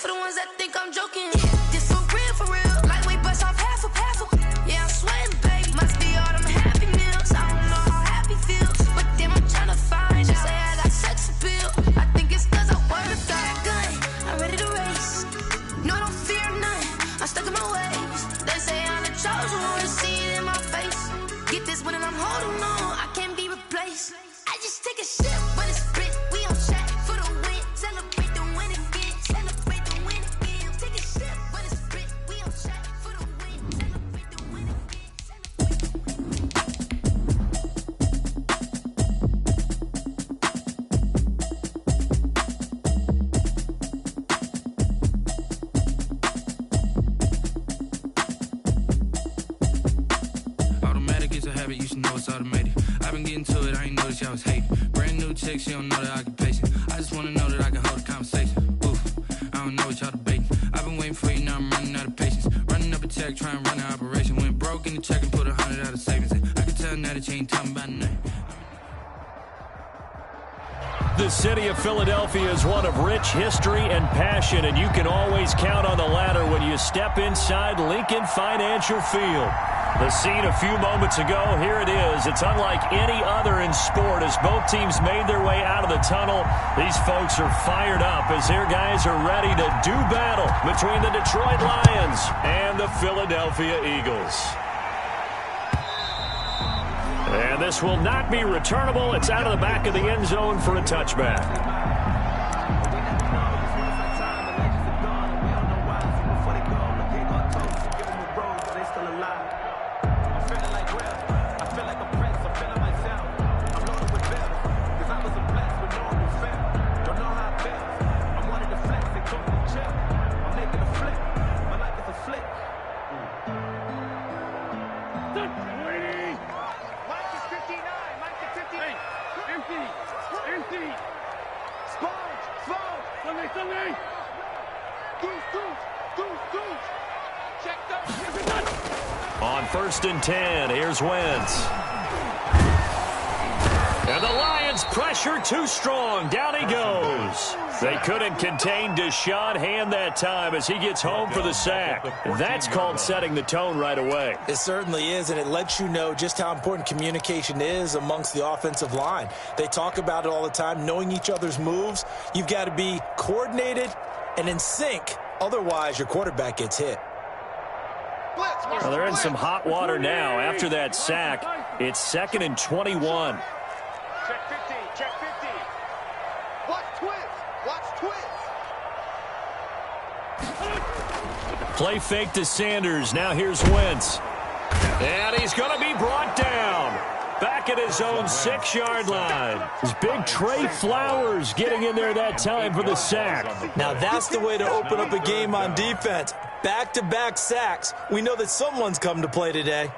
for the ones that think I'm joking. This for real. Lightweight bust off half a. Yeah, I'm sweating, baby. Must be all them happy meals. I don't know how happy feels, but then I'm trying to find out. Say I got sex appeal. I think it's 'cause I worked out. Gun, I'm ready to race. No, I don't fear none. I'm stuck in my ways. They say I'm the chosen one. See it in my face. Get this one and I'm holding on. I can't be replaced. I just take a sip, but it's split. We on track for the win. Celebrate the win again. Celebrate the win again. Take a sip, but it's split. We on track for the win. Celebrate the win again. Automatic is a habit, you should know it's automated. I've been getting to it, I ain't noticed y'all was hating. Brand new chick, she don't know the occupation. I just wanna know that I can hold a conversation. Oof, I don't know what y'all debating. I've been waiting for you, now I'm running out of patience. Running up a check, trying to run an operation. Went broke in the check and put 100 out of savings. I can tell now that you ain't talking about nothing. The city of Philadelphia is one of rich history and passion, and you can always count on the latter when you step inside Lincoln Financial Field. The scene a few moments ago, here it is. It's unlike any other in sport as both teams made their way out of the tunnel. These folks are fired up as their guys are ready to do battle between the Detroit Lions and the Philadelphia Eagles. And this will not be returnable. It's out of the back of the end zone for a touchback. On 1st and 10, here's Wentz. And the Lions pressure too strong. Down he goes. They couldn't contain Deshaun Hand that time as he gets home for the sack. That's called setting the tone right away. It certainly is, and it lets you know just how important communication is amongst the offensive line. They talk about it all the time, knowing each other's moves. You've got to be coordinated and in sync. Otherwise, your quarterback gets hit. Well, they're in some hot water now. After that sack, it's 2nd and 21. Check 50, check 50. Watch twist. Play fake to Sanders. Now here's Wentz. And he's going to be brought down. Back at his own 6-yard line. His big Trey Flowers getting in there that time for the sack. Now that's the way to open up a game on defense. Back-to-back sacks. We know that someone's come to play today.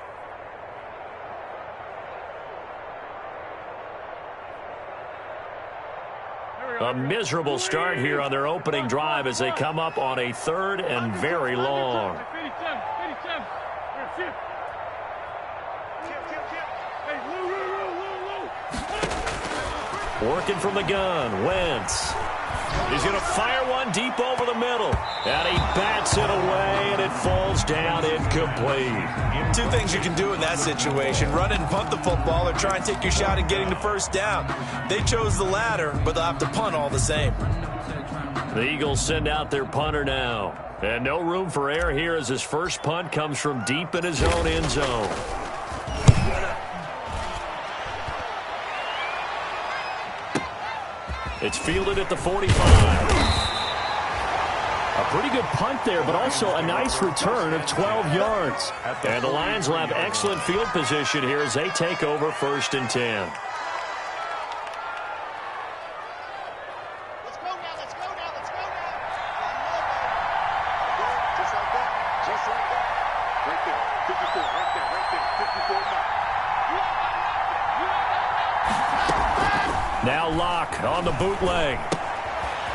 A miserable start here on their opening drive as they come up on a 3rd and very long. Working from the gun, Wentz. He's going to fire one deep over the middle. And he bats it away, and it falls down incomplete. Two things you can do in that situation. Run it and punt the football or try and take your shot at getting the first down. They chose the latter, but they'll have to punt all the same. The Eagles send out their punter now. And no room for error here as his first punt comes from deep in his own end zone. It's fielded at the 45. A pretty good punt there, but also a nice return of 12 yards. And the Lions will have excellent field position here as they take over 1st and 10. Let's go now, let's go now, let's go now. Just like that, just like that. Right there, 54, right there, 54 now. Now Locke on the bootleg.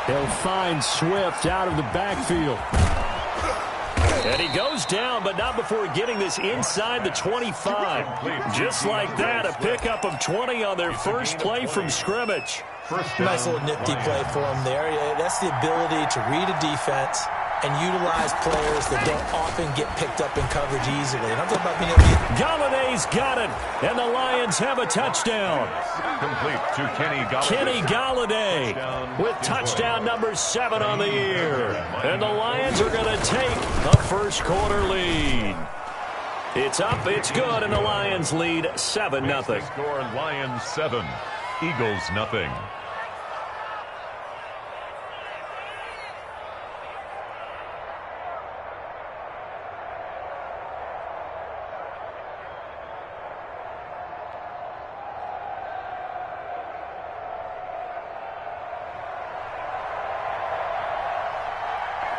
He'll find Swift out of the backfield. And he goes down, but not before getting this inside the 25. Just like that, a pickup of 20 on their first play from scrimmage. Nice little nifty play for him there. Yeah, that's the ability to read a defense and utilize players that don't often get picked up in coverage easily. And I'm talking about being able to get... Galladay's got it, and the Lions have a touchdown. Complete to Kenny Galladay. Kenny Galladay with touchdown number 7 on the year. And the Lions are going to take a first-quarter lead. It's up, it's good, and the Lions lead 7-0. Score Lions 7, Eagles nothing.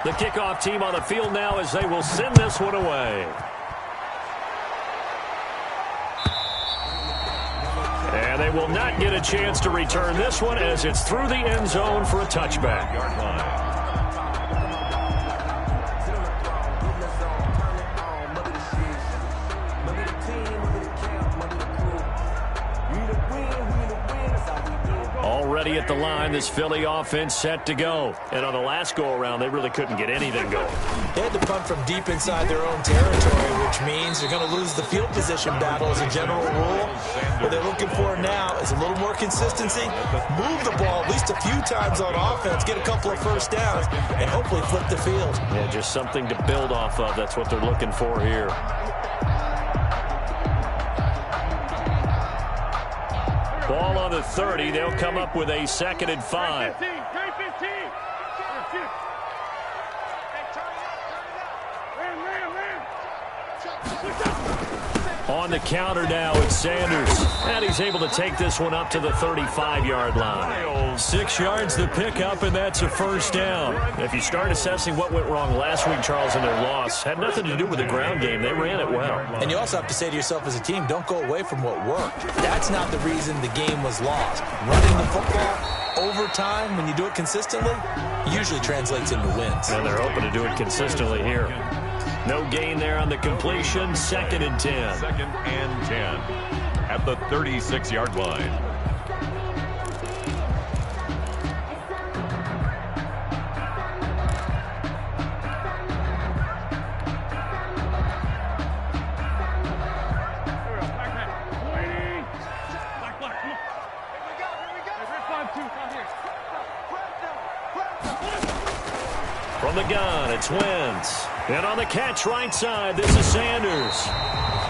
The kickoff team on the field now as they will send this one away. And they will not get a chance to return this one as it's through the end zone for a touchback. Yard line. Already at the line, this Philly offense set to go. And on the last go-around, they really couldn't get anything going. They had to punt from deep inside their own territory, which means they're going to lose the field position battle as a general rule. What they're looking for now is a little more consistency, move the ball at least a few times on offense, get a couple of first downs, and hopefully flip the field. Yeah, just something to build off of. That's what they're looking for here. Ball on the 30. They'll come up with a 2nd and 5. On the counter now, it's Sanders. And he's able to take this one up to the 35-yard line. 6 yards the pickup, and that's a first down. If you start assessing what went wrong last week, Charles, in their loss, had nothing to do with the ground game. They ran it well. And you also have to say to yourself as a team, don't go away from what worked. That's not the reason the game was lost. Running the football over time, when you do it consistently, usually translates into wins. And they're hoping to do it consistently here. No gain there on the completion. 2nd and 10. 2nd and 10 at the 36-yard line. From the gun, it's Wentz. And on the catch right side, this is Sanders.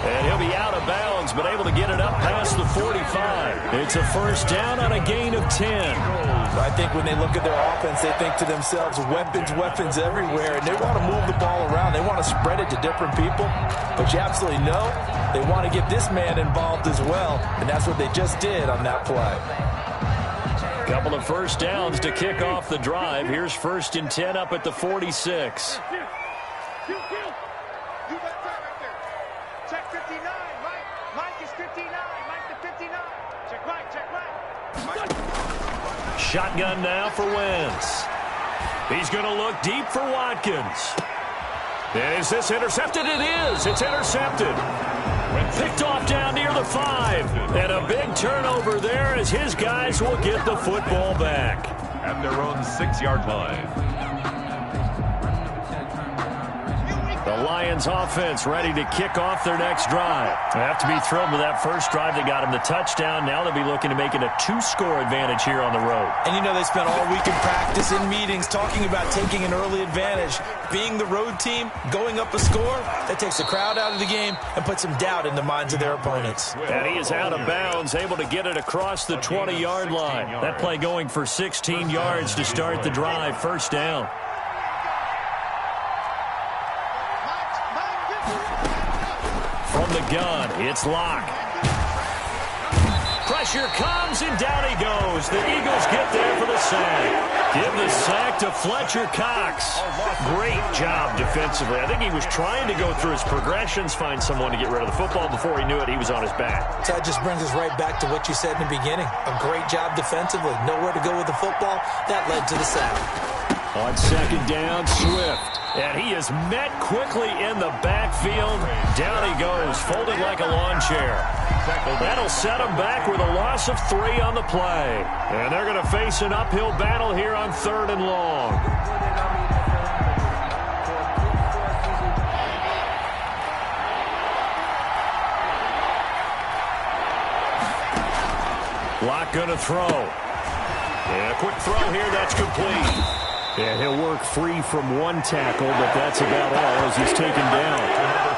And he'll be out of bounds, but able to get it up past the 45. It's a first down on a gain of 10. I think when they look at their offense, they think to themselves, weapons everywhere, and they want to move the ball around. They want to spread it to different people. But you absolutely know they want to get this man involved as well, and that's what they just did on that play. Couple of first downs to kick off the drive. Here's 1st and 10 up at the 46. Check 59, Mike. Mike is 59. Mike to 59. Check Mike. Shotgun now for Wentz. He's going to look deep for Watkins. And is this intercepted? It is. It's intercepted. Picked off down near the 5. And a big turnover there as his guys will get the football back. At their own 6-yard line. The Lions offense ready to kick off their next drive. They have to be thrilled with that first drive that got them the touchdown. Now they'll be looking to make it a 2-score advantage here on the road. And you know they spent all week in practice, in meetings, talking about taking an early advantage. Being the road team, going up a score, that takes the crowd out of the game and puts some doubt in the minds of their opponents. And he is out of bounds, able to get it across the 20-yard line. That play going for 16 yards to start the drive. First down. From the gun, it's Locke. Pressure comes, and down he goes. The Eagles get there for the sack. Give the sack to Fletcher Cox. Great job defensively. I think he was trying to go through his progressions, find someone to get rid of the football. Before he knew it, he was on his back. So that just brings us right back to what you said in the beginning. A great job defensively. Nowhere to go with the football. That led to the sack. On second down, Swift. And he is met quickly in the backfield. Down he goes, folded like a lawn chair. That'll set him back with a loss of 3 on the play. And they're going to face an uphill battle here on 3rd and long. Locke going to throw. And a quick throw here, that's complete. And he'll work free from 1 tackle, but that's about all as he's taken down.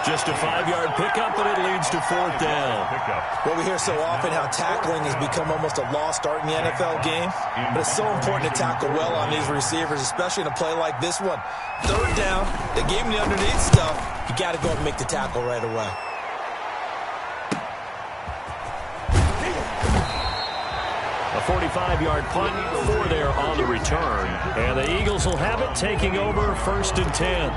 Just a 5-yard pickup, and it leads to 4th down. Well, we hear so often how tackling has become almost a lost art in the NFL game. But it's so important to tackle well on these receivers, especially in a play like this one. 3rd down, they gave him the underneath stuff. You got to go and make the tackle right away. A 45-yard punt, 4 there on the return. And the Eagles will have it, taking over 1st and 10.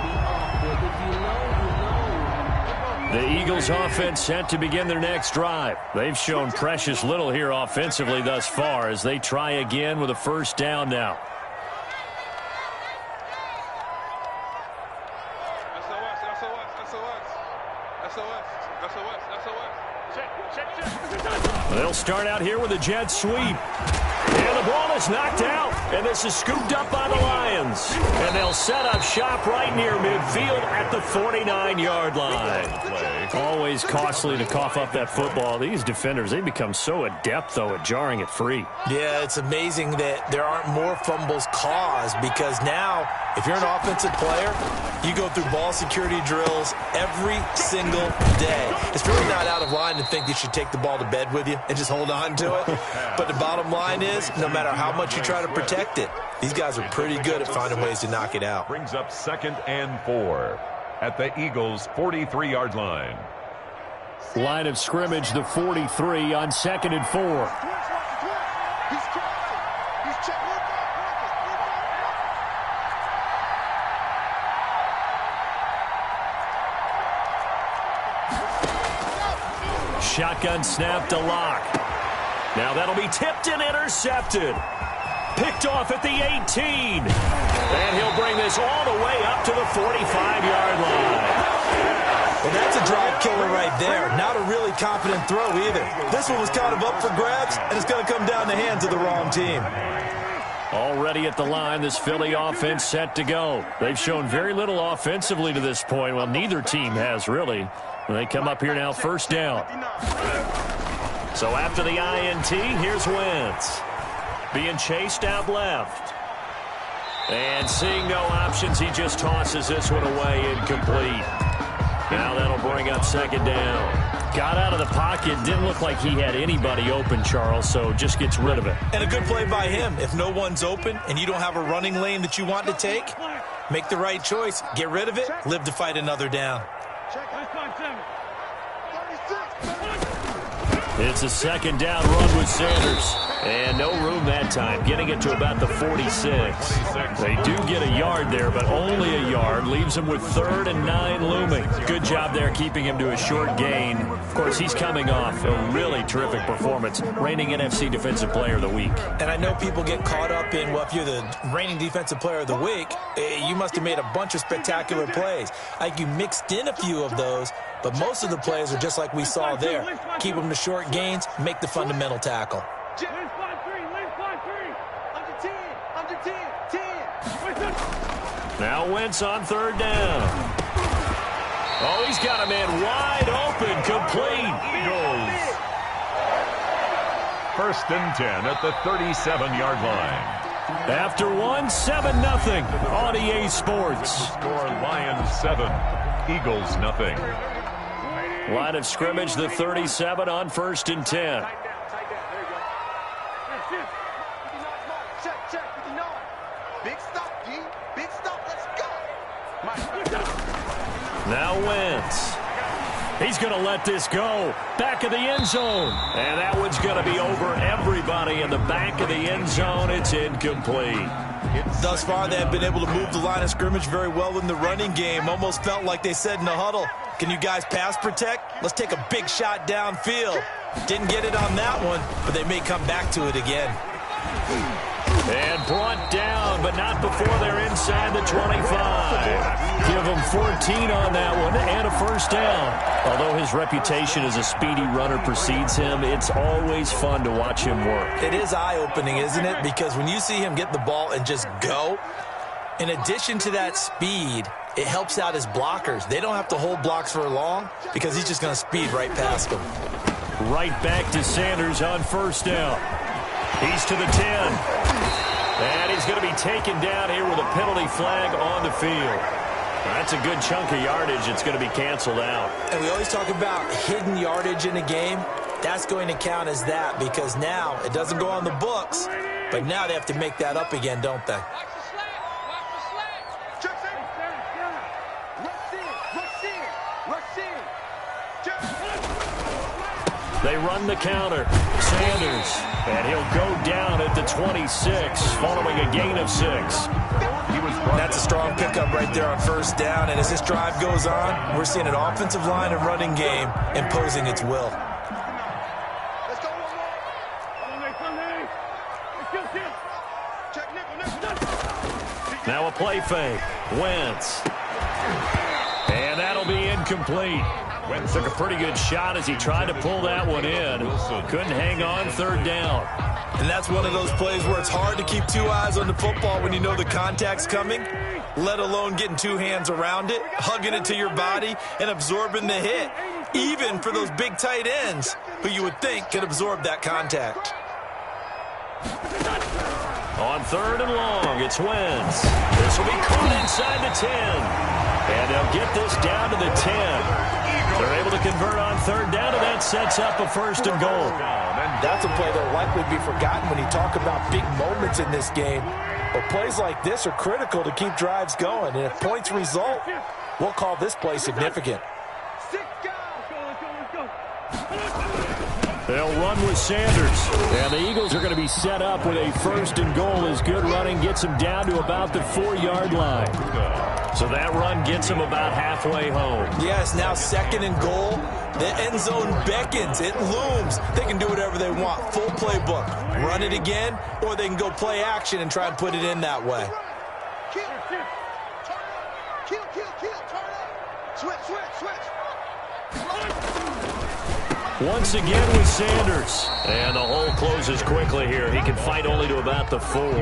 The Eagles offense set to begin their next drive. They've shown precious little here offensively thus far as they try again with a 1st down now. They'll start out here with a jet sweep. And the ball is knocked out. And this is scooped up by the Lions. And they'll set up shop right near midfield at the 49-yard line. Always costly to cough up that football. These defenders, they become so adept, though, at jarring it free. Yeah, it's amazing that there aren't more fumbles caused because now, if you're an offensive player, you go through ball security drills every single day. It's really not out of line to think you should take the ball to bed with you and just hold on to it. But the bottom line is, no matter how much you try to protect it, these guys are pretty good at finding ways to knock it out. Brings up 2nd and 4 at the Eagles' 43-yard line. Line of scrimmage, the 43 on 2nd and 4. Shotgun snap to Locke. Now that'll be tipped and intercepted. Picked off at the 18. And he'll bring this all the way up to the 45-yard line. Well, that's a drive killer right there. Not a really confident throw either. This one was kind of up for grabs, and it's going to come down the hands of the wrong team. Already at the line, this Philly offense set to go. They've shown very little offensively to this point. Well, neither team has really. They come up here now, 1st down. So after the INT, here's Wentz. Being chased out left. And seeing no options, he just tosses this one away, incomplete. Now that'll bring up 2nd down. Got out of the pocket, didn't look like he had anybody open, Charles, so just gets rid of it. And a good play by him. If no one's open and you don't have a running lane that you want to take, make the right choice. Get rid of it, live to fight another down. It's a 2nd down run with Sanders. And no room that time, getting it to about the 46. They do get a yard there, but only a yard. Leaves him with 3rd and 9 looming. Good job there keeping him to a short gain. Of course, he's coming off a really terrific performance, reigning NFC Defensive Player of the Week. And I know people get caught up in, well, if you're the reigning Defensive Player of the Week, you must have made a bunch of spectacular plays. I think you mixed in a few of those, but most of the plays are just like we saw there. Keep them to short gains, make the fundamental tackle. Now Wentz on 3rd down. Oh, he's got a man wide open, complete. Eagles. 1st and 10 at the 37-yard line. After one, 7-0 on EA Sports. Score Lions 7, Eagles 0. Line of scrimmage, the 37 on 1st and 10. Now Wentz. He's going to let this go. Back of the end zone. And that one's going to be over everybody in the back of the end zone. It's incomplete. Thus far, they have been able to move the line of scrimmage very well in the running game. Almost felt like they said in the huddle, can you guys pass protect? Let's take a big shot downfield. Didn't get it on that one, but they may come back to it again. And brought down, but not before they're inside the 25. Give him 14 on that one and a first down. Although his reputation as a speedy runner precedes him, it's always fun to watch him work. It is eye-opening, isn't it? Because when you see him get the ball and just go, in addition to that speed, it helps out his blockers. They don't have to hold blocks for long because he's just going to speed right past them. Right back to Sanders on first down. He's to the 10. And he's going to be taken down here with a penalty flag on the field. That's a good chunk of yardage. It's going to be canceled out. And we always talk about hidden yardage in a game. That's going to count as that because now it doesn't go on the books, but now they have to make that up again, don't they? They run the counter. Sanders. And he'll go down at the 26 following a gain of 6. That's a strong pickup right there on first down. And as this drive goes on, we're seeing an offensive line and running game imposing its will. Now a play fake. Wentz. And that'll be incomplete. Wentz took a pretty good shot as he tried to pull that one in. Couldn't hang on third down. And that's one of those plays where it's hard to keep two eyes on the football when you know the contact's coming, let alone getting two hands around it, hugging it to your body, and absorbing the hit, even for those big tight ends who you would think could absorb that contact. On third and long, it's Wentz. This will be caught inside the 10. And they'll get this down to the 10. They're able to convert on third down, and that sets up a first and goal. That's a play that will likely be forgotten when you talk about big moments in this game. But plays like this are critical to keep drives going. And if points result, we'll call this play significant. They'll run with Sanders. And the Eagles are going to be set up with a first and goal as good running gets them down to about the 4-yard line. So that run gets them about halfway home. Yes, now second and goal. The end zone beckons. It looms. They can do whatever they want. Full playbook. Run it again, or they can go play action and try and put it in that way. Once again with Sanders. And the hole closes quickly here. He can fight only to about the 4.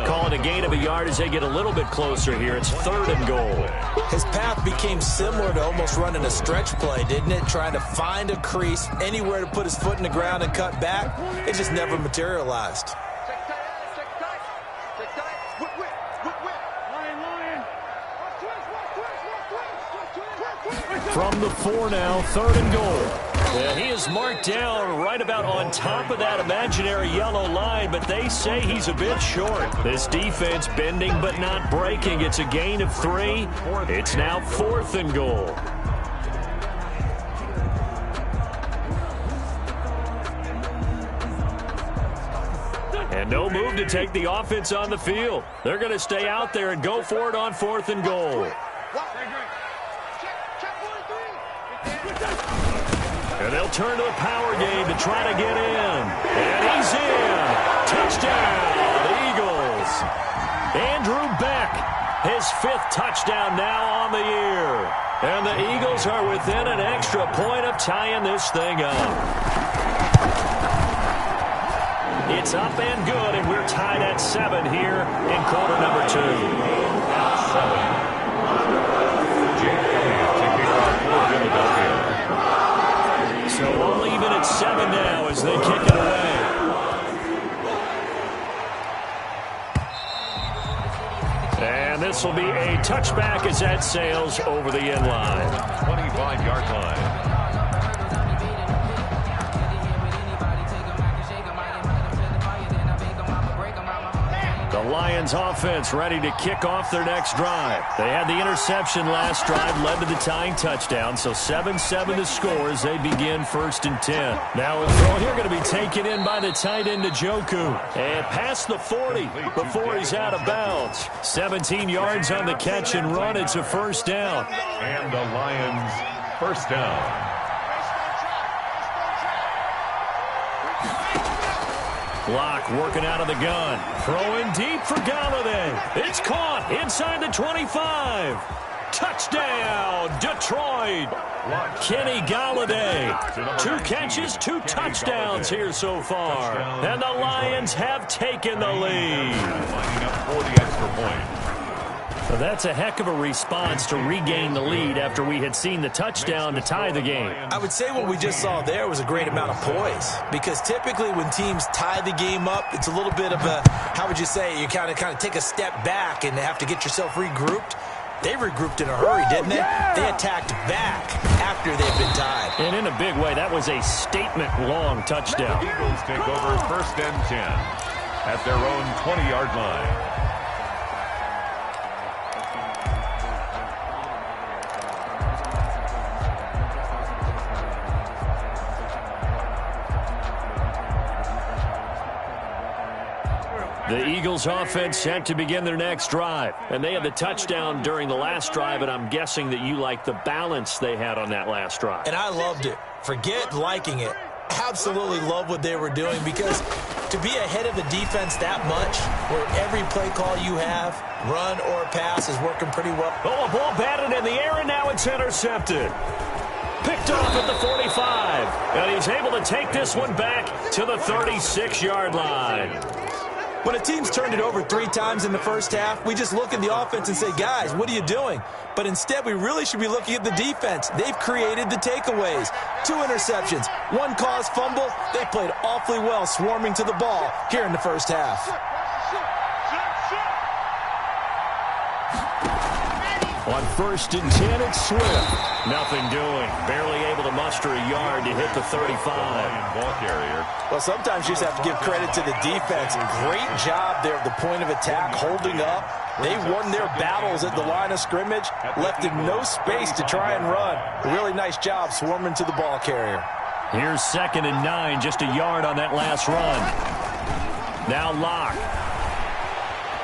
Calling a gain of a yard as they get a little bit closer here. It's third and goal. His path became similar to almost running a stretch play, didn't it? Trying to find a crease, anywhere to put his foot in the ground and cut back. It just never materialized. From the 4 now, third and goal. And he is marked down right about on top of that imaginary yellow line, but they say he's a bit short. This defense bending but not breaking. It's a gain of 3. It's now fourth and goal. And no move to take the offense on the field. They're going to stay out there and go for it on fourth and goal. And they'll turn to the power game to try to get in. And he's in. Touchdown, the Eagles. Andrew Beck, his 5th touchdown now on the year. And the Eagles are within an extra point of tying this thing up. It's up and good, and we're tied at 7 here in quarter number 2. 7. JPLG taking off for Philadelphia. So only even at 7 now as they kick it away. And this will be a touchback as that sails over the end line. 25-yard line. The Lions offense ready to kick off their next drive. They had the interception last drive, led to the tying touchdown, so 7-7 the score as they begin first and 10. Now a throw here going to be taken in by the tight end Njoku. And past the 40 before he's out of bounds. 17 yards on the catch and run. It's a first down. And the Lions first down. Block working out of the gun. Throwing deep for Galladay. It's caught inside the 25. Touchdown, Detroit. Kenny Galladay. 2 catches, 2 touchdowns here so far. And the Lions have taken the lead. Lining up for the extra point. So that's a heck of a response to regain the lead after we had seen the touchdown to tie the game. I would say what we just saw there was a great amount of poise, because typically when teams tie the game up, it's a little bit of a, how would you say, you kind of take a step back and have to get yourself regrouped. They regrouped in a hurry, didn't they? They attacked back after they've been tied. And in a big way, that was a statement-long touchdown. Eagles take over 1st and 10 at their own 20-yard line. The Eagles offense set to begin their next drive. And they had the touchdown during the last drive, and I'm guessing that you like the balance they had on that last drive. And I loved it. Forget liking it. Absolutely love what they were doing, because to be ahead of the defense that much, where every play call you have, run or pass, is working pretty well. Oh, a ball batted in the air, and now it's intercepted. Picked off at the 45. And he's able to take this one back to the 36-yard line. When a team's turned it over 3 times in the first half, we just look at the offense and say, guys, what are you doing? But instead, we really should be looking at the defense. They've created the takeaways. 2 interceptions, 1 caused fumble. They played awfully well swarming to the ball here in the first half. On 1st and 10, it's Swift. Nothing doing. Barely able to muster a yard to hit the 35. Ball carrier. Well, sometimes you just have to give credit to the defense. Great job there at the point of attack, holding up. They won their battles at the line of scrimmage, left in no space to try and run. A really nice job swarming to the ball carrier. Here's 2nd and 9, just a yard on that last run. Now Locke.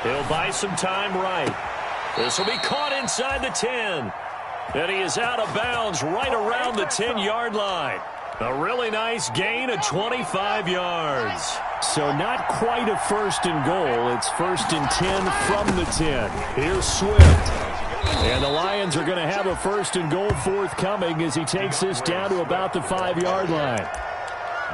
He'll buy some time right. This will be caught inside the 10. And he is out of bounds right around the 10-yard line. A really nice gain of 25 yards. So not quite a 1st and goal. It's 1st and 10 from the 10. Here's Swift. And the Lions are going to have a 1st and goal forthcoming as he takes this down to about the 5-yard line.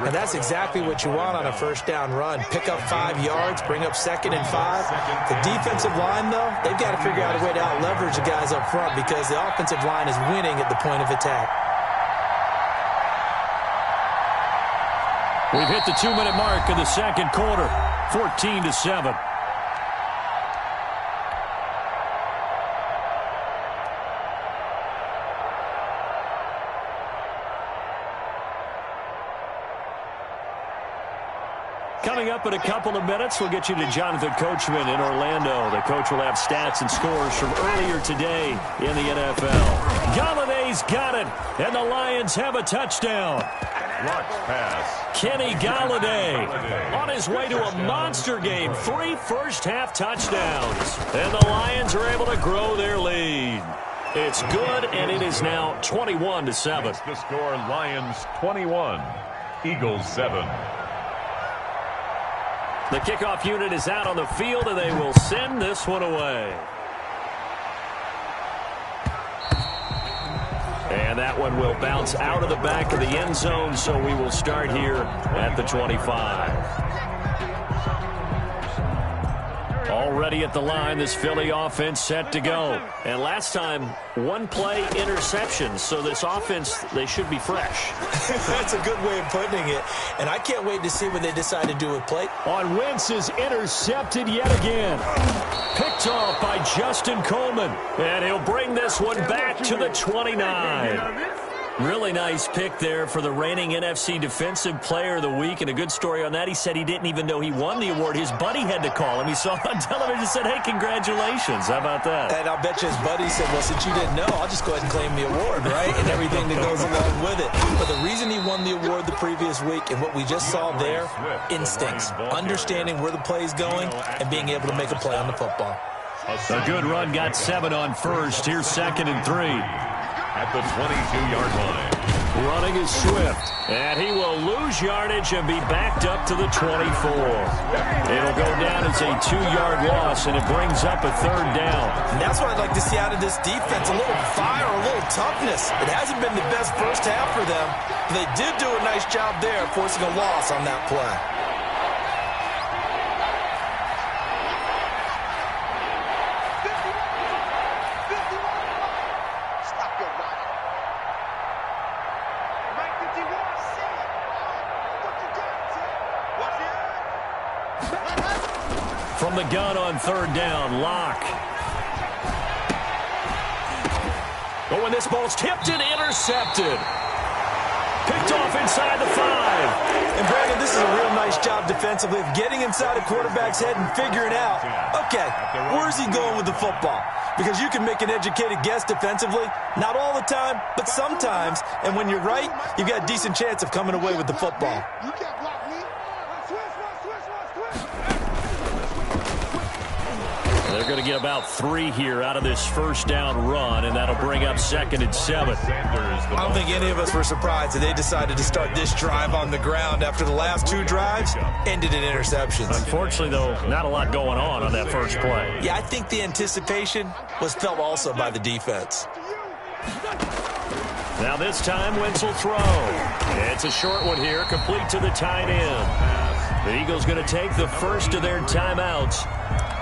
And that's exactly what you want on a 1st down run. Pick up 5 yards, bring up 2nd and 5. The defensive line, though, they've got to figure out a way to out-leverage the guys up front, because the offensive line is winning at the point of attack. We've hit the 2-minute mark of the 2nd quarter, 14-7. Coming up in a couple of minutes, we'll get you to Jonathan Coachman in Orlando. The coach will have stats and scores from earlier today in the NFL. Galladay's got it, and the Lions have a touchdown. Launch pass. Kenny Galladay on his way to a monster game. 3 first-half touchdowns. And the Lions are able to grow their lead. It's good, and it is now 21-7. It's the score, Lions 21, Eagles 7. The kickoff unit is out on the field, and they will send this one away. And that one will bounce out of the back of the end zone, so we will start here at the 25. Already at the line, this Philly offense set to go. And last time, 1 play interception, so this offense, they should be fresh. That's a good way of putting it. And I can't wait to see what they decide to do with play. On Wentz is intercepted yet again. Picked off by Justin Coleman. And he'll bring this one back to the 29. Really nice pick there for the reigning NFC Defensive Player of the Week. And a good story on that, he said he didn't even know he won the award. His buddy had to call him. He saw it on television and said, hey, congratulations. How about that? And I'll bet you his buddy said, well, since you didn't know, I'll just go ahead and claim the award, right? And everything that goes along with it. But the reason he won the award the previous week and what we just saw there, instincts, understanding where the play is going and being able to make a play on the football. A good run, got 7 on first. Here's 2nd and 3. At the 22-yard line. Running is Swift. And he will lose yardage and be backed up to the 24. It'll go down as a 2-yard loss, and it brings up a 3rd down. And that's what I'd like to see out of this defense, a little fire, a little toughness. It hasn't been the best first half for them, but they did do a nice job there forcing a loss on that play. From the gun on 3rd down, Locke. Oh, and this ball's tipped and intercepted. Picked off inside the 5. And Brandon, this is a real nice job defensively of getting inside a quarterback's head and figuring out, okay, where's he going with the football? Because you can make an educated guess defensively, not all the time, but sometimes. And when you're right, you've got a decent chance of coming away with the football. You can't block me. Switch. They're going to get about 3 here out of this first down run, and that'll bring up 2nd and 7. I don't think any of us were surprised that they decided to start this drive on the ground after the last 2 drives ended in interceptions. Unfortunately, though, not a lot going on that first play. Yeah, I think the anticipation was felt also by the defense. Now this time, Wentz will throw. It's a short one here, complete to the tight end. The Eagles going to take the first of their timeouts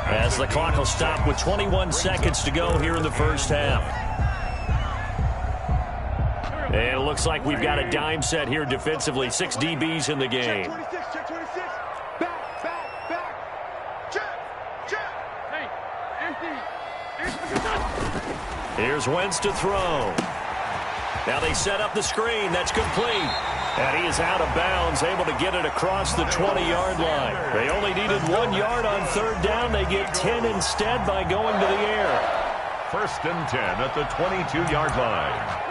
as the clock will stop with 21 seconds to go here in the first half. And it looks like we've got a dime set here defensively. 6 DBs in the game. Check 26. Back. Check. Hey, empty. Here's Wentz to throw. Now they set up the screen. That's complete. And he is out of bounds, able to get it across the 20-yard line. They only needed 1 yard on 3rd down. They get 10 instead by going to the air. 1st and 10 at the 22-yard line.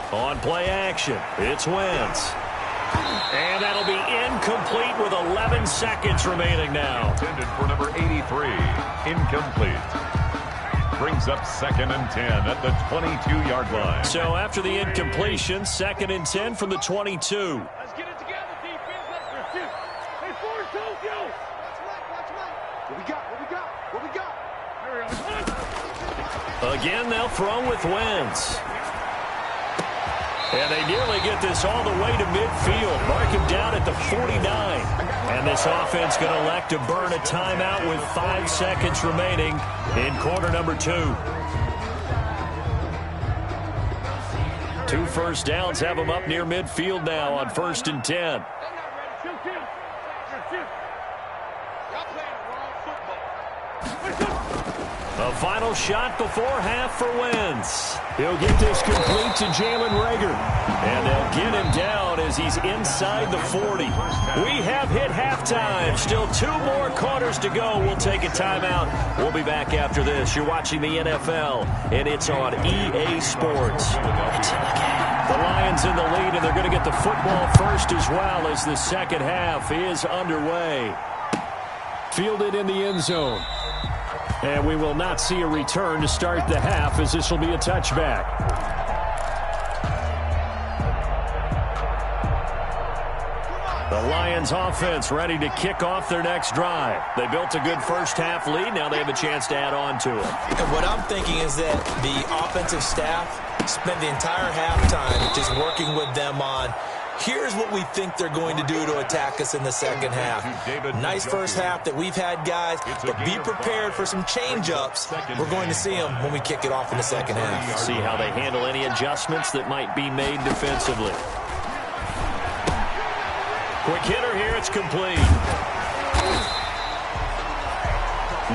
On play action, it's Wentz. And that'll be incomplete with 11 seconds remaining now. Intended for number 83, incomplete. Brings up 2nd and 10 at the 22-yard line. So after the incompletion, 2nd and 10 from the 22. Let's get it together, defense. Let's shoot. Hey, forward, Tokyo. What we got? Again, they'll throw with Wentz. And they nearly get this all the way to midfield. Mark him down at the 49. And this offense going to elect to burn a timeout with 5 seconds remaining in quarter number 2. 2 first downs have them up near midfield now on 1st and 10. A final shot before half for Wentz. He'll get this complete to Jalen Reagor. And they'll get him down as he's inside the 40. We have hit halftime. Still 2 more quarters to go. We'll take a timeout. We'll be back after this. You're watching the NFL, and it's on EA Sports. It's in the game. The Lions in the lead, and they're going to get the football first as well as the second half is underway. Fielded in the end zone. And we will not see a return to start the half, as this will be a touchback. The Lions offense ready to kick off their next drive. They built a good first half lead. Now they have a chance to add on to it. And what I'm thinking is that the offensive staff spent the entire halftime just working with them on, here's what we think they're going to do to attack us in the second half. Nice first half that we've had, guys, but be prepared for some change-ups. We're going to see them when we kick it off in the second half. See how they handle any adjustments that might be made defensively. Quick hitter here, it's complete.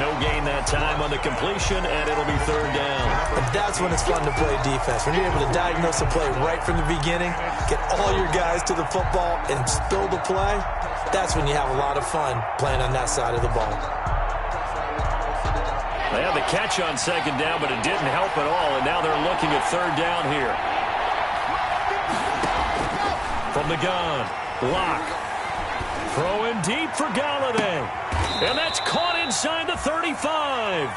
No gain that time on the completion, and it'll be third down. And that's when it's fun to play defense. When you're able to diagnose a play right from the beginning, get all your guys to the football, and spill the play, that's when you have a lot of fun playing on that side of the ball. They had the catch on second down, but it didn't help at all, and now they're looking at third down here. From the gun, Locke. Throwing deep for Galladay. And that's caught inside the 35.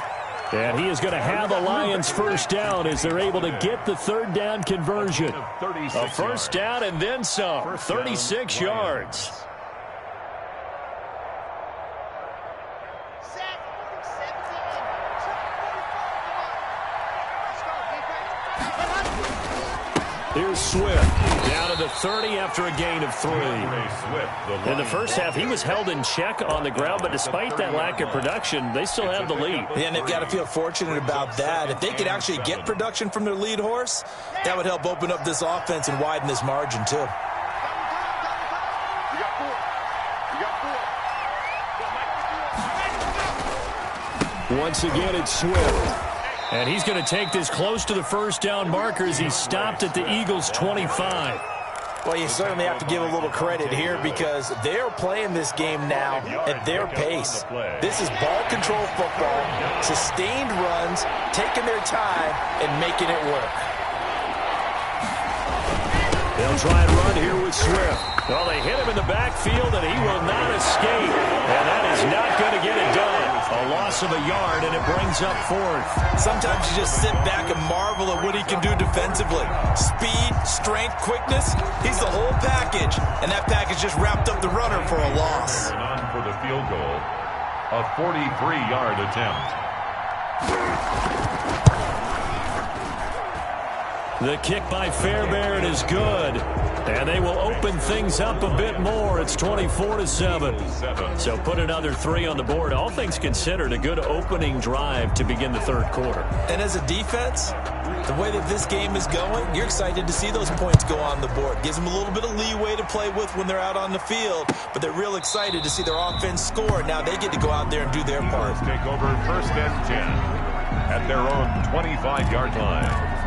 And he is going to have the Lions first down as they're able to get the third down conversion. A first down and then some. 36 yards. Here's Swift down to the 30 after a gain of 3. In the first half, he was held in check on the ground, but despite that lack of production, they still have the lead. Yeah, and they've got to feel fortunate about that. If they could actually get production from their lead horse, that would help open up this offense and widen this margin, too. Once again, it's Swift. And he's going to take this close to the first down marker as he stopped at the Eagles' 25. Well, you certainly have to give a little credit here because they're playing this game now at their pace. This is ball control football, sustained runs, taking their time, and making it work. They'll try and run here with Swift. Well, they hit him in the backfield, and he will not escape. And that is not going to get it done. A loss of a yard, and it brings up fourth. Sometimes you just sit back and marvel at what he can do defensively. Speed, strength, quickness, he's the whole package. And that package just wrapped up the runner for a loss. And on for the field goal, a 43-yard attempt. The kick by Fairbairn is good. And they will open things up a bit more. It's 24-7. So put another 3 on the board. All things considered, a good opening drive to begin the third quarter. And as a defense, the way that this game is going, you're excited to see those points go on the board. Gives them a little bit of leeway to play with when they're out on the field, but they're real excited to see their offense score. Now they get to go out there and do their part. Take over first and 10 at their own 25-yard line.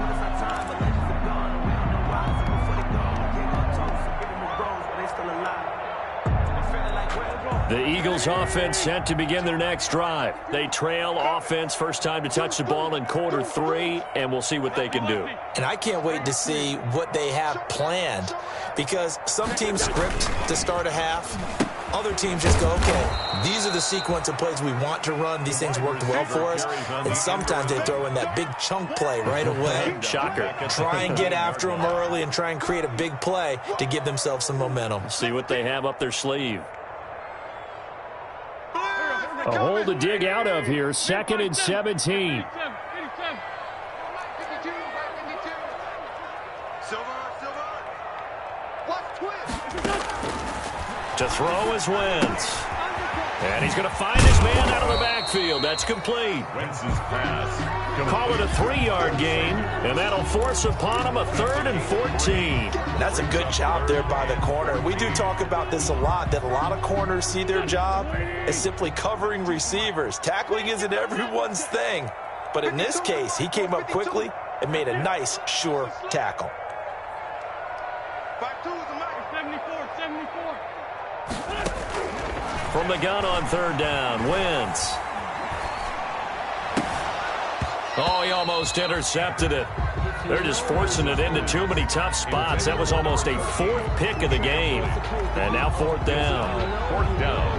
The Eagles offense set to begin their next drive. They trail offense, first time to touch the ball in quarter 3, and we'll see what they can do. And I can't wait to see what they have planned because some teams script to start a half. Other teams just go, okay, these are the sequence of plays we want to run. These things worked well for us. And sometimes they throw in that big chunk play right away. Shocker. Try and get after them early and try and create a big play to give themselves some momentum. See what they have up their sleeve. A hole to dig out of here, 2nd and 17. To throw is Wentz. And he's going to find his man out of the backfield. That's complete. Wentz's pass. Call it a 3-yard gain, and that'll force upon him a 3rd and 14. That's a good job there by the corner. We do talk about this a lot, that a lot of corners see their job as simply covering receivers. Tackling isn't everyone's thing. But in this case, he came up quickly and made a nice, sure tackle. From the gun on 3rd down, Wentz. Oh, he almost intercepted it. They're just forcing it into too many tough spots. That was almost a 4th pick of the game. And now 4th down. 4th down.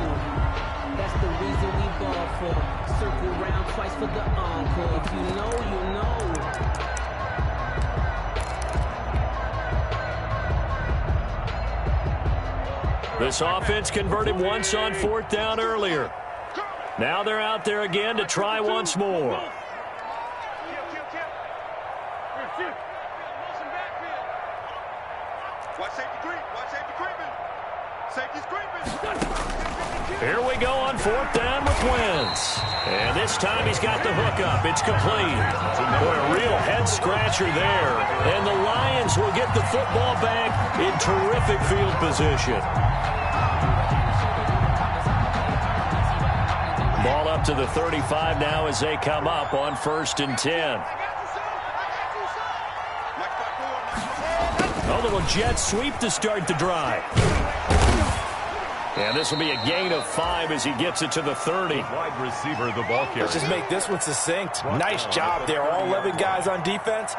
That's the reason we ball for. Circle round twice for the encore. If you know, you know. This offense converted once on 4th down earlier. Now they're out there again to try once more. Here we go on 4th down with Wentz. And this time he's got the hook up. It's complete. Boy, a real head-scratcher there. And the Lions will get the football back in terrific field position. Ball up to the 35 now as they come up on 1st and 10. A little jet sweep to start the drive. And this will be a gain of 5 as he gets it to the 30. Wide receiver, the ball carrier. Let's just make this one succinct. Nice job there. All 11 guys on defense,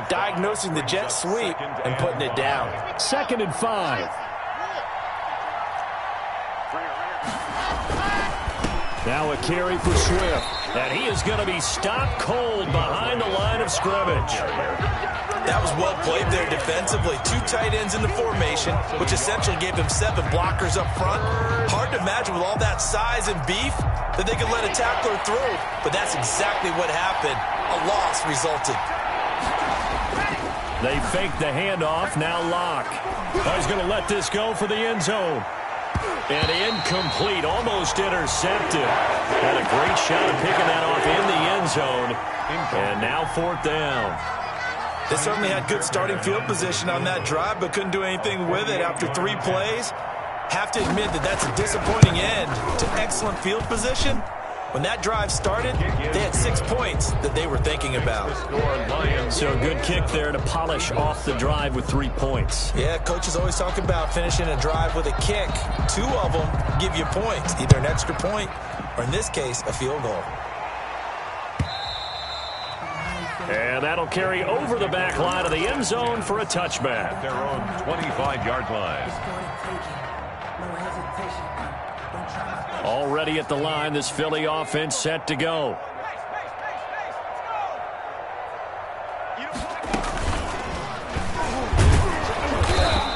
diagnosing the jet sweep and putting it down. 2nd and 5. Now a carry for Swift. And he is going to be stopped cold behind the line of scrimmage. That was well played there defensively. 2 tight ends in the formation, which essentially gave them 7 blockers up front. Hard to imagine with all that size and beef that they could let a tackler through. But that's exactly what happened. A loss resulted. They fake the handoff. Now Locke. He's going to let this go for the end zone. And incomplete, almost intercepted. Had a great shot at picking that off in the end zone. And now 4th down. They certainly had good starting field position on that drive, but couldn't do anything with it after 3 plays. Have to admit that that's a disappointing end to excellent field position. When that drive started, they had 6 points that they were thinking about. So a good kick there to polish off the drive with 3 points. Yeah, coaches always talk about finishing a drive with a kick. 2 of them give you points, either an extra point or, in this case, a field goal. And that'll carry over the back line of the end zone for a touchback. At their own 25-yard line. Already at the line, this Philly offense set to go.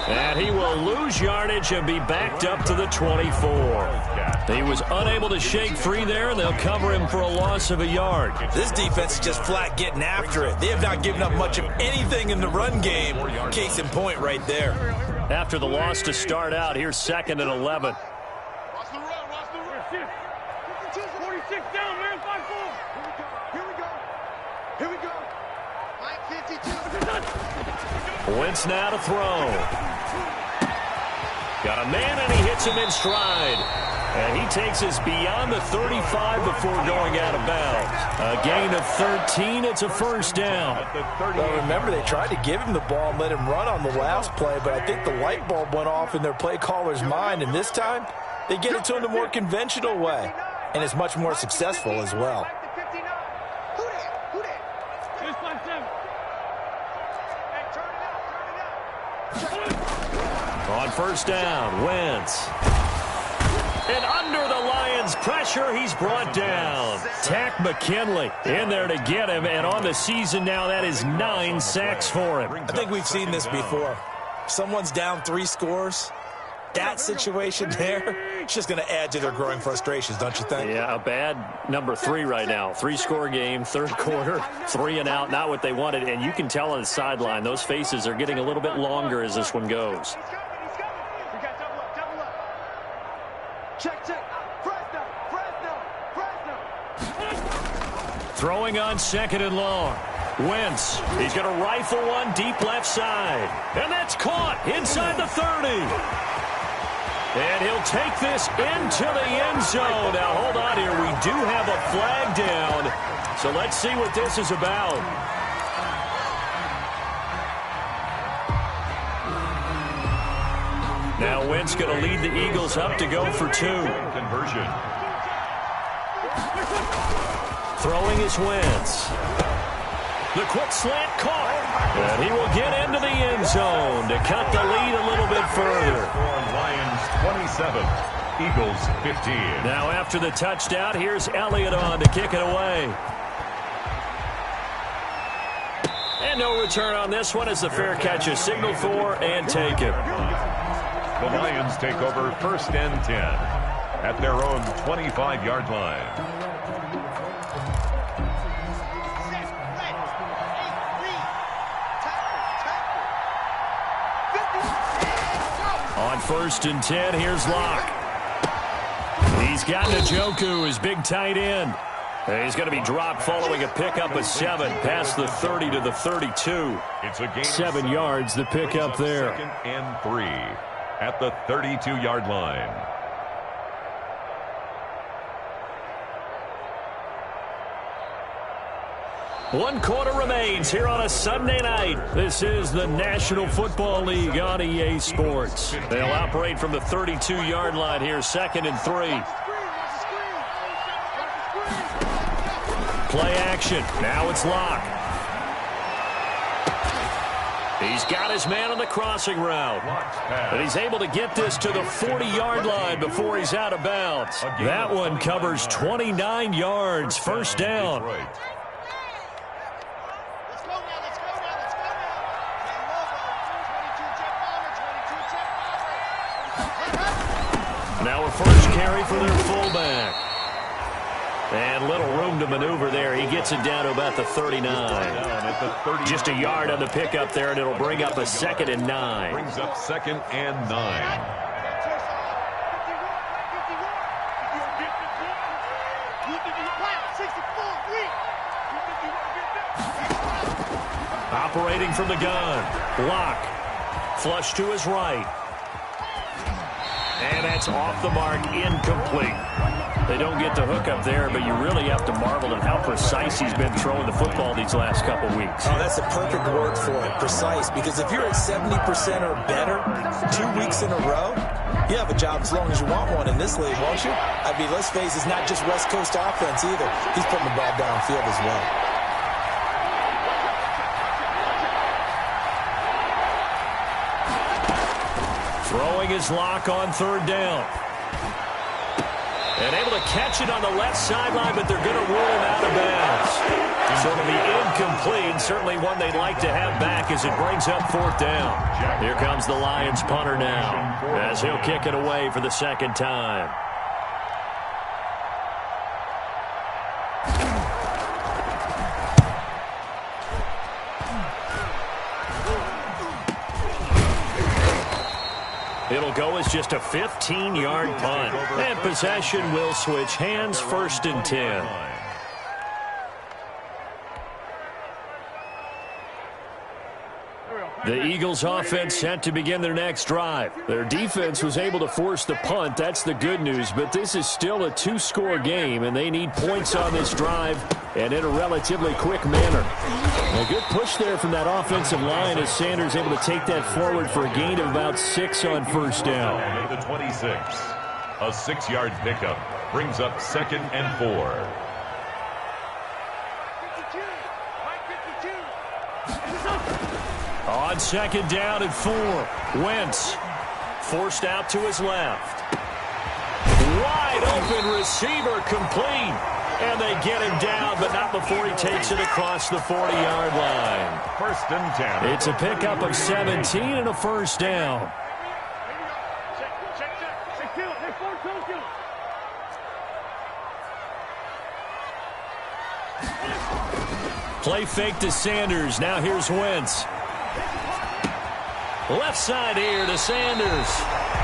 And he will lose yardage and be backed up to the 24. He was unable to shake free there, and they'll cover him for a loss of a yard. This defense is just flat getting after it. They have not given up much of anything in the run game. Case in point right there. After the loss to start out, here's 2nd and 11. Wentz now to throw. Got a man, and he hits him in stride. And he takes us beyond the 35 before going out of bounds. A gain of 13. It's a 1st down. Well, remember, they tried to give him the ball and let him run on the last play, but I think the light bulb went off in their play caller's mind, and this time they get it to him the more conventional way, and it's much more successful as well. On 1st down, Wentz. And under the Lions' pressure, he's brought down. Tack McKinley in there to get him, and on the season now, that is 9 sacks for him. I think we've seen this before. Someone's down 3 scores. That situation there, it's just going to add to their growing frustrations, don't you think? Yeah, a bad number 3 right now. 3-score game, 3rd quarter, 3 and out, not what they wanted. And you can tell on the sideline, those faces are getting a little bit longer as this one goes. Throwing on 2nd and long. Wentz, he's going to rifle one deep left side. And that's caught inside the 30. And he'll take this into the end zone. Now, hold on here. We do have a flag down. So let's see what this is about. Now Wentz going to lead the Eagles up to go for 2. Conversion. Throwing is Wentz. The quick slant caught. And he will get into the end zone to cut the lead a little bit further. Lions 27, Eagles 15. Now after the touchdown, here's Elliott on to kick it away. And no return on this one as the fair catch is signaled for and taken. The Lions take over 1st and 10 at their own 25-yard line. On 1st and 10, here's Locke. He's got Njoku, his big tight end. And he's going to be dropped following a pickup of 7 past the 30 to the 32. It's a gain 7 yards, the pickup there. 2nd and 3 at the 32-yard line. 1 quarter remains here on a Sunday night. This is the National Football League on EA Sports. They'll operate from the 32-yard line here, 2nd and 3. Play action. Now it's Locke. He's got his man on the crossing route. And he's able to get this to the 40-yard line before he's out of bounds. That one covers 29 yards. First down. Now a first carry for their fullback. And little room to maneuver there. He gets it down to about the 39. Just a yard on the pickup there, and it'll bring up a 2nd and 9. Brings up 2nd and 9. Operating from the gun. Locke. Flush to his right. And that's off the mark, incomplete. They don't get the hook up there, but you really have to marvel at how precise he's been throwing the football these last couple weeks. Oh, that's the perfect word for it, precise, because if you're at 70% or better 2 weeks in a row, you have a job as long as you want one in this league, won't you? I mean, let's face it, it's not just West Coast offense either. He's putting the ball downfield as well. Throwing his Locke on 3rd down. And able to catch it on the left sideline, but they're going to rule him out of bounds. So it'll be incomplete. Certainly one they'd like to have back as it brings up 4th down. Here comes the Lions punter now as he'll kick it away for the 2nd time. It'll go as just a 15-yard punt. And possession will switch hands, 1st and 10. The Eagles offense set to begin their next drive. Their defense was able to force the punt. That's the good news. But this is still a 2-score game, and they need points on this drive and in a relatively quick manner. A good push there from that offensive line as Sanders able to take that forward for a gain of about 6 on 1st down. At the 26, a 6-yard pickup brings up 2nd and 4. On 2nd down and 4, Wentz forced out to his left. Wide open receiver complete. And they get him down, but not before he takes it across the 40-yard line. 1st and 10. It's a pickup of 17 and a 1st down. Play fake to Sanders. Now here's Wentz. Left side here to Sanders.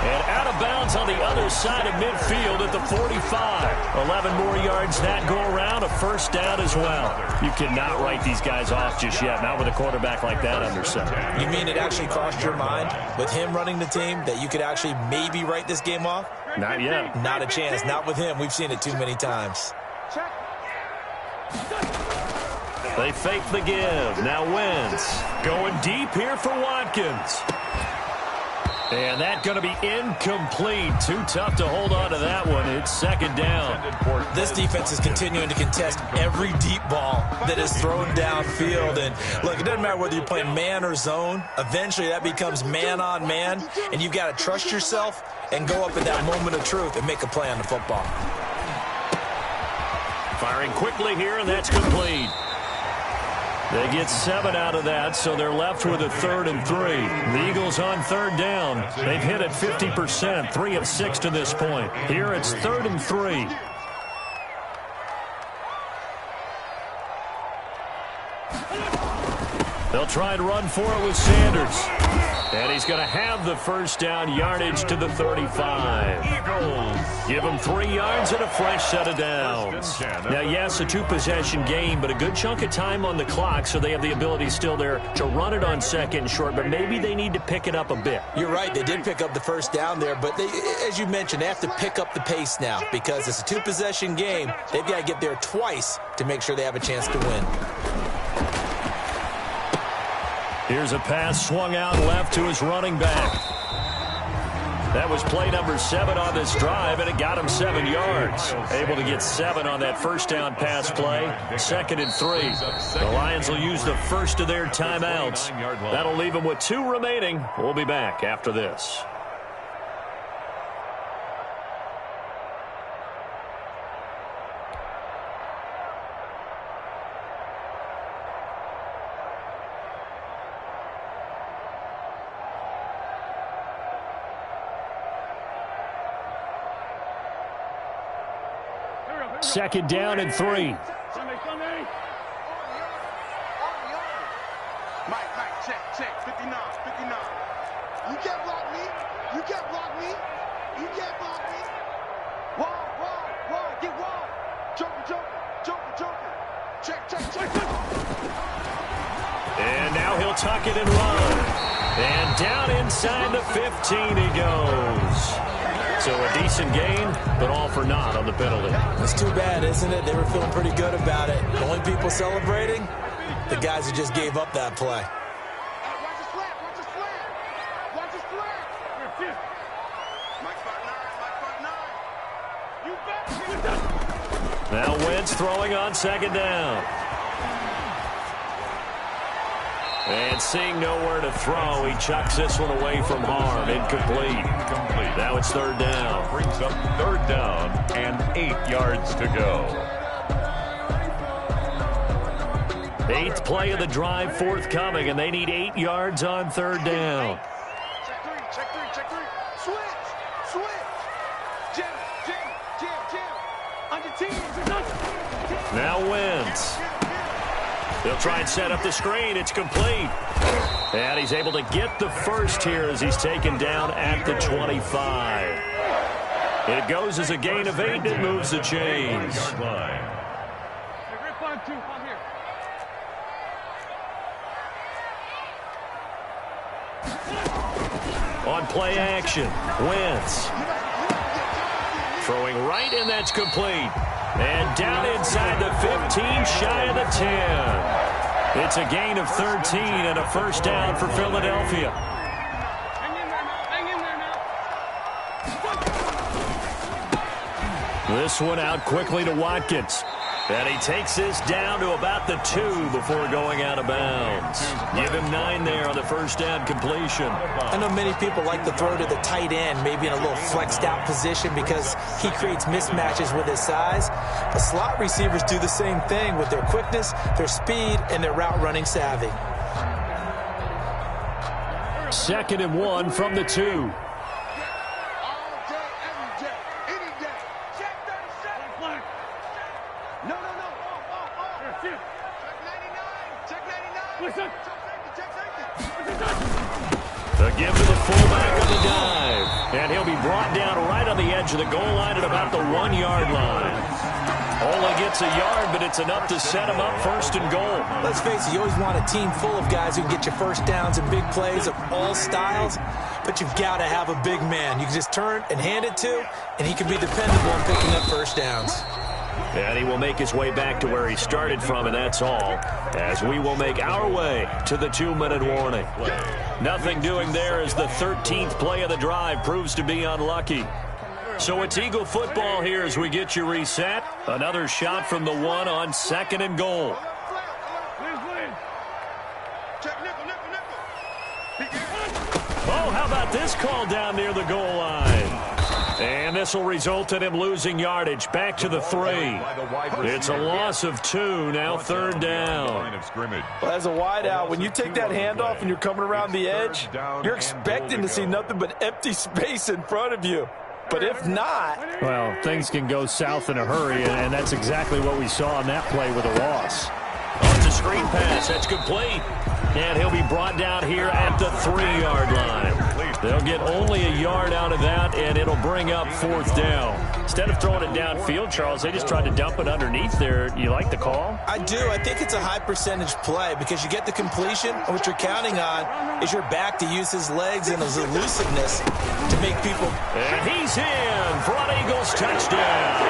And out of bounds on the other side of midfield at the 45. 11 more yards that go around, a 1st down as well. You cannot write these guys off just yet, not with a quarterback like that under center. You mean it actually crossed your mind with him running the team that you could actually maybe write this game off? Not yet. Not a chance. Not with him. We've seen it too many times. They fake the give. Now Wentz going deep here for Watkins. And that's going to be incomplete. Too tough to hold on to that one. It's 2nd down. This defense is continuing to contest every deep ball that is thrown downfield. And look, it doesn't matter whether you're playing man or zone. Eventually that becomes man on man. And you've got to trust yourself and go up at that moment of truth and make a play on the football. Firing quickly here, and that's complete. They get 7 out of that, so they're left with a 3rd and 3. The Eagles on 3rd down. They've hit it 50%, 3 of 6 to this point. Here it's 3rd and 3. They'll try and run for it with Sanders. And he's going to have the 1st down, yardage to the 35. Eagles give him 3 yards and a fresh set of downs. Now, yes, a 2-possession game, but a good chunk of time on the clock, so they have the ability still there to run it on 2nd and short, but maybe they need to pick it up a bit. You're right. They did pick up the 1st down there, but they, as you mentioned, they have to pick up the pace now because it's a 2-possession game. They've got to get there twice to make sure they have a chance to win. Here's a pass swung out left to his running back. That was play number 7 on this drive, and it got him 7 yards. Able to get 7 on that first down pass play. 2nd and 3. The Lions will use the first of their timeouts. That'll leave them with 2 remaining. We'll be back after this. Second down and 3. Mike, check, 59. You can't block me. You can't block me. You can't block me. Wide, get wide. Joker. Check. And now he'll tuck it and run. And down inside the 15 he goes. So a decent game, but all for naught on the penalty. It's too bad, isn't it? They were feeling pretty good about it. The only people celebrating, the guys who just gave up that play. Watch his flag. Mike 5'9". Now Wentz throwing on second down. And seeing nowhere to throw, he chucks this one away from harm. Incomplete. Now it's 3rd down. Brings up 3rd down and 8 yards to go. 8th play of the drive forthcoming, and they need 8 yards on 3rd down. Check three. Switch. Jam. Under team. Now Wentz. They'll try and set up the screen. It's complete. And he's able to get the first here as he's taken down at the 25. It goes as a gain of 8, and it moves the chains. On play action, Wentz. Throwing right, and that's complete. And down inside the 15, shy of the 10. It's a gain of 13 and a first down for Philadelphia. This one out quickly to Watkins. And he takes this down to about the 2 before going out of bounds. Give him 9 there on the first down completion. I know many people like to throw to the tight end, maybe in a little flexed out position because he creates mismatches with his size. But slot receivers do the same thing with their quickness, their speed, and their route running savvy. 2nd and 1 from the 2. The give to the fullback on the dive. And he'll be brought down right on the edge of the goal line at about the 1-yard line. Only gets a yard, but it's enough to set him up 1st and goal. Let's face it, you always want a team full of guys who can get you first downs and big plays of all styles, but you've got to have a big man you can just turn and hand it to, and he can be dependable in picking up first downs. And he will make his way back to where he started from, and that's all, as we will make our way to the 2-minute warning. Nothing doing there as the 13th play of the drive proves to be unlucky. So it's Eagle football here as we get you reset. Another shot from the 1 on 2nd and goal. Oh, how about this call down near the goal line? And this will result in him losing yardage back to the 3. It's a loss of 2, now 3rd down. Well, as a wideout, when you take that handoff and you're coming around the edge, you're expecting to see nothing but empty space in front of you. But if not... Well, things can go south in a hurry, and that's exactly what we saw on that play with a loss. Oh, it's a screen pass. That's complete. And he'll be brought down here at the 3-yard line. They'll get only a yard out of that, and it'll bring up 4th down. Instead of throwing it downfield, Charles, they just tried to dump it underneath there. You like the call? I do. I think it's a high-percentage play because you get the completion, and what you're counting on is your back to use his legs and his elusiveness to make people... And he's in for an Eagles touchdown.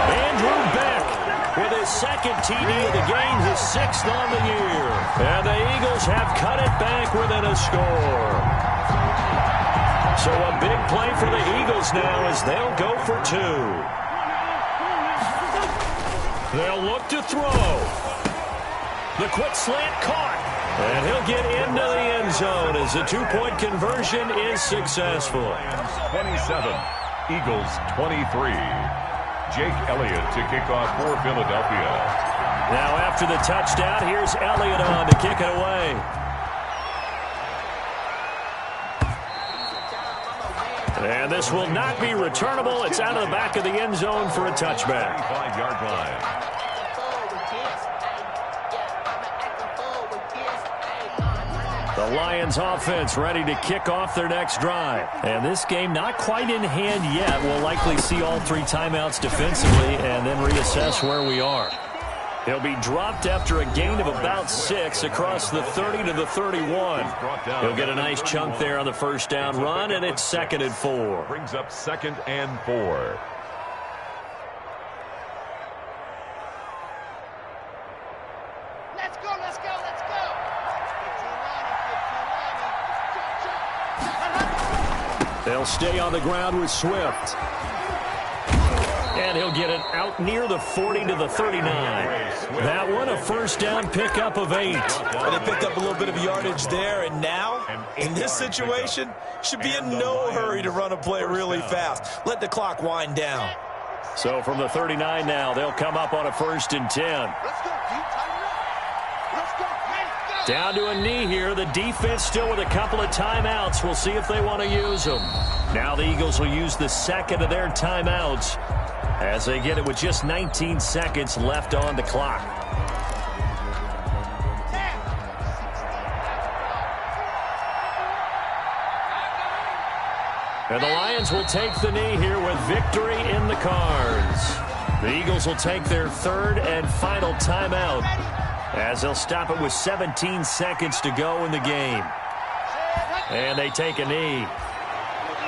Andrew Beck with his second TD of the game, his 6th on the year. And the Eagles have cut it back within a score. So a big play for the Eagles now as they'll go for 2. They'll look to throw. The quick slant caught. And he'll get into the end zone as the 2-point conversion is successful. 27, Eagles 23. Jake Elliott to kick off for Philadelphia. Now after the touchdown, here's Elliott on to kick it away. And this will not be returnable. It's out of the back of the end zone for a touchback. 5-yard line. The Lions offense ready to kick off their next drive. And this game not quite in hand yet. We'll likely see all 3 timeouts defensively and then reassess where we are. He'll be dropped after a gain of about 6 across the 30 to the 31. He'll get a nice chunk there on the first down run, and it's 2nd and 4. Brings up 2nd and 4. Let's go, let's go, let's go. They'll stay on the ground with Swift. And he'll get it out near the 40 to the 39. That one a first down pickup of 8. But they picked up a little bit of yardage there, and now, in this situation, should be in no hurry to run a play really fast. Let the clock wind down. So from the 39 now, they'll come up on a 1st and 10. Let's go, dude. Let's go. Down to a knee here. The defense still with a couple of timeouts. We'll see if they want to use them. Now the Eagles will use the 2nd of their timeouts as they get it with just 19 seconds left on the clock. And the Lions will take the knee here with victory in the cards. The Eagles will take their 3rd and final timeout as they'll stop it with 17 seconds to go in the game. And they take a knee.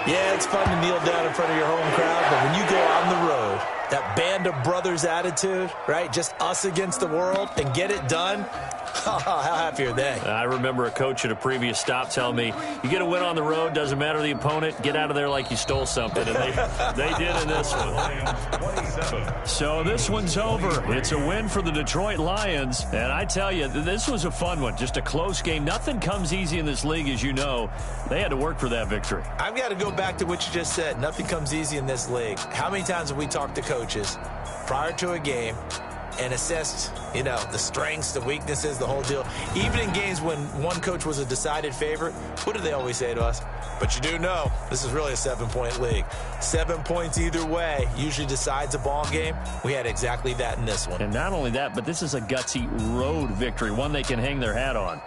Yeah, it's fun to kneel down in front of your home crowd, but when you go on the road, that band of brothers attitude, right? Just us against the world and get it done. How happy are they? I remember a coach at a previous stop telling me, you get a win on the road, doesn't matter the opponent, get out of there like you stole something. And they did in this one. So this one's over. It's a win for the Detroit Lions. And I tell you, this was a fun one. Just a close game. Nothing comes easy in this league, as you know. They had to work for that victory. I've got to go back to what you just said. Nothing comes easy in this league. How many times have we talked to coaches prior to a game and assessed, the strengths, the weaknesses, the whole deal? Even in games when one coach was a decided favorite, what do they always say to us? But you do know, this is really a 7-point league. 7 points either way usually decides a ball game. We had exactly that in this one. And not only that, but this is a gutsy road victory, one they can hang their hat on.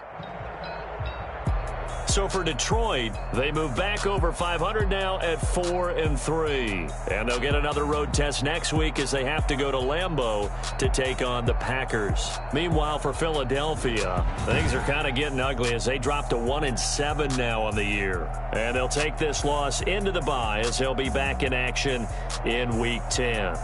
So for Detroit, they move back over 500 now at 4-3. And they'll get another road test next week as they have to go to Lambeau to take on the Packers. Meanwhile, for Philadelphia, things are kind of getting ugly as they drop to 1-7 now on the year. And they'll take this loss into the bye as they'll be back in action in Week 10.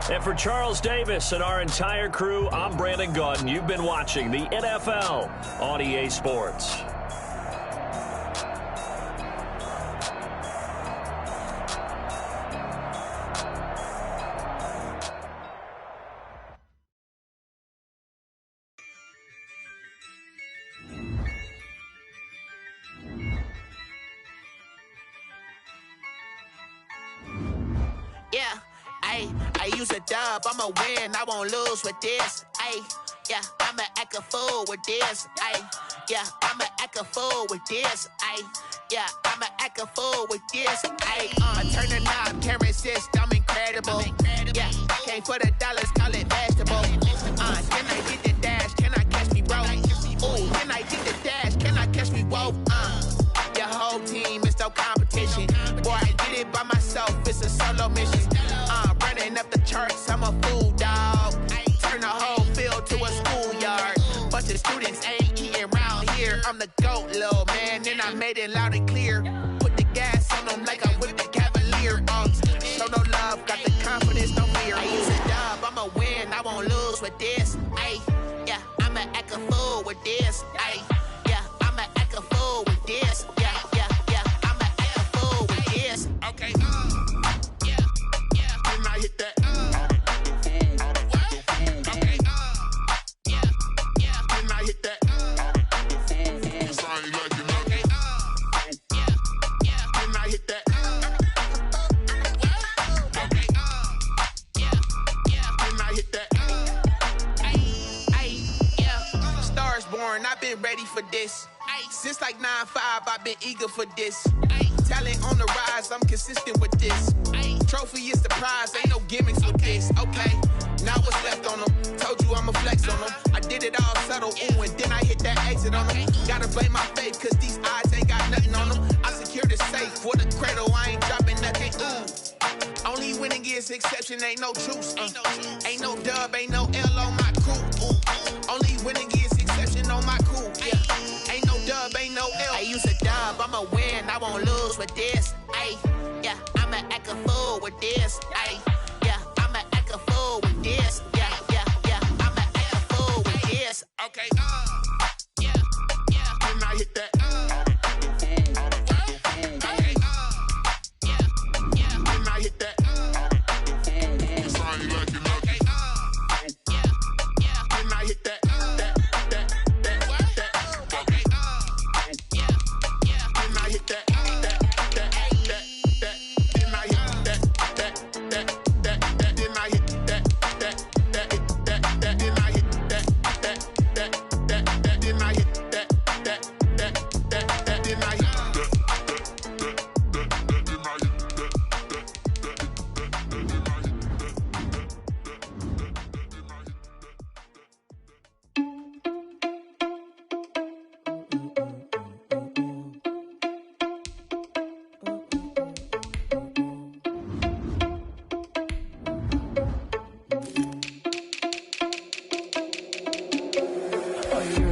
And for Charles Davis and our entire crew, I'm Brandon Gaudin. You've been watching the NFL on EA Sports. I'ma win, I won't lose with this. Ay, yeah, I'ma act a fool with this. Ay, yeah, I'ma act a fool with this. Ay, yeah, I'ma act a fool with this. Ay, turn the knob, can't resist, I'm incredible. Yeah, came for the dollars, call it vegetable. Can I get the dash? Can I catch me, bro? Ooh, can I get the dash? Can I catch me, whoa? Your whole team is no competition. Boy, I did it by myself, it's a solo mission. Running up the charts, I'm a fool, dog. Turn the whole field to a schoolyard. Bunch of students ain't eating round here. I'm the GOAT, little man, and I made it loud and clear. Put the gas on them like I'm with the Cavalier. Show no love, got the confidence, no fear. I use it this. Ay, since like 9-5, I've been eager for this. Ay, talent on the rise, I'm consistent with this. Ay, trophy is the prize, ain't no gimmicks with this. Okay, now what's left on them? Told you I'ma flex on them. I did it all subtle, ooh, and then I hit that exit on them. Gotta blame my faith, cause these eyes ain't got nothing on them. I secured the safe for the cradle, I ain't dropping nothing, ooh. Only winning is exception, ain't no truce. Ain't no dub, ain't no L on my crew. Only winning is exception on my crew. Yeah. Ain't no dub, ain't no L. I use a dub, I'ma win, I won't lose with this. Ay, yeah, I'ma act a fool with this. Ay, yeah, I'ma act a fool with this. Yeah, yeah, yeah, I'ma act a fool with this. Okay, yeah, yeah. Then I hit that.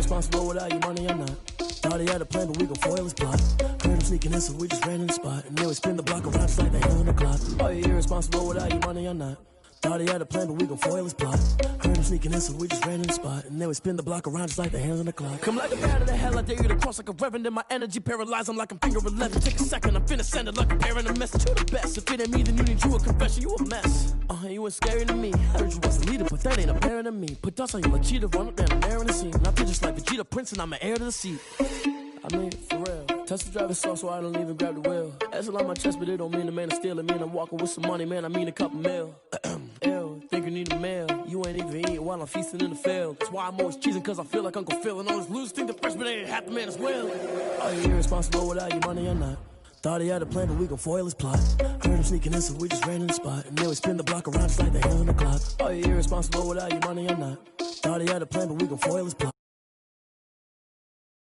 Responsible without your money or not. Thought he had a plan, but we gon' foil his plot. Heard him sneaking in, so we just ran in the spot. And then we spin the block around just like the hell on the clock. Are you irresponsible without your money or not? Thought he had a plan, but we gon' foil his plot. Heard him sneaking in, so we just ran in the spot. And then we spin the block around just like the hands on the clock. Come like a bat of the hell, I dare you to cross like a reverend. And my energy paralyzed, I'm like I'm finger 11. Take a second, I'm finna send it like a parent a message. You the best, if it ain't me, then you need you a confession. You a mess. You ain't scary to me. Heard you was a leader, but that ain't apparent to me. Put dust on you like cheetah, run up down the air in the scene. And I feel just like Vegeta Prince, and I'm an heir to the seat. I mean, for real. Test the driver's soft, so I don't even grab the wheel. That's on my chest, but it don't mean the man is stealing. Mean I'm walking with some money, man. I mean a couple mil. Ew, think you need a meal. You ain't even eating while I'm feasting in the field. That's why I'm always cheesing, cause I feel like Uncle Phil. And all this losers think the freshman ain't half the man as well. Are you irresponsible without your money or not? Thought he had a plan, but we gon' foil his plot. Heard him sneaking in, so we just ran in the spot. And then we spin the block around just like the hands on the clock. Are you irresponsible without your money or not? Thought he had a plan, but we gon' foil his plot.